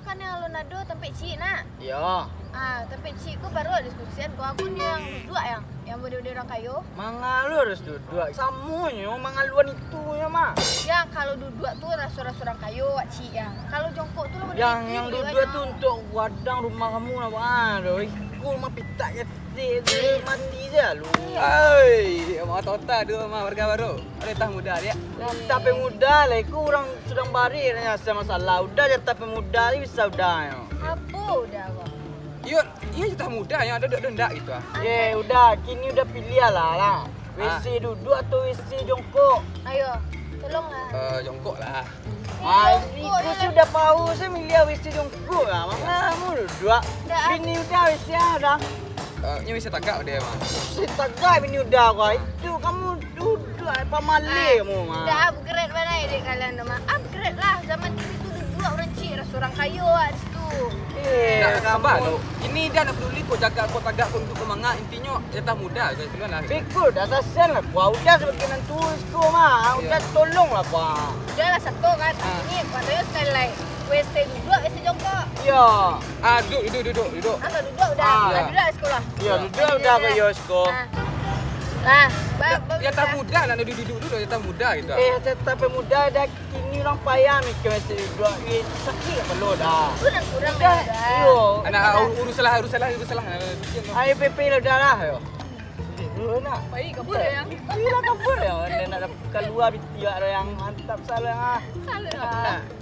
kan yang lo nado tempat cik nak. Yo, Tempat cik ku baru ada diskusian ku aku ni yang dua yang bude-bude orang kayu. mangalu harus duduk. Samunyo mangaluan itu ya mah. Yang kalau duduk tuh rasu-rasu orang kayu wak cik ya. Kalau jongkok tuh lo Yang duduk tuh untuk wadang rumah kamu apa? Aduh, ikut mah pitak ya mati je lu. Oi, mau tota dua mah warga baru. Ada tah muda dia. Tapi muda lah, aku orang sedang barir rasa masalah. Udah je tapi muda ni bisa udah yo. Apa udah kok? Iya tah muda yang ada ndak gitu ah. Udah, kini udah pilih lah. WC duduk atau WC jongkok? Ayo, tolonglah. Jongkok lah. Aku sih udah tahu saya milih WC jongkok lah. Mana kamu duduk? Bini udah WC ada. Ini bisa tagak dia mah. Si tagay bini udah kau. Itu kamu duduk apa malih kamu mah. Dah upgrade mana ini kalian nama? Upgrade lah. Zaman itu dua orang cik, orang kayu di situ. Nak sabar tu. Ini dia nak peduli kau jaga kau tagak kau untuk kemanga intinya jatah muda je duluan lah. Pikul dah sasen lah kau. Udah sebagai nantu kau mah. Udah tolong lah kau. Udah lah satu kan. Ini padahal sekali lagi. WC duduk, WC jongkok. Ya. Duduk. Kalau duduk udah. Duduk di sekolah. Ya duduk udah ke Yosko. Nah, Jatah muda nak duduk dulu jatah muda gitu. Tapi muda dah kini orang payah mikir WC duduk. Sakit perlu dah. kurang Dah. Yo. Anak uruslah. Ayo PP lah dah lah yo. Dulu nak. baik kabur ya. Iya kabur ya. Nak keluar di tiak yang mantap salah. Salah.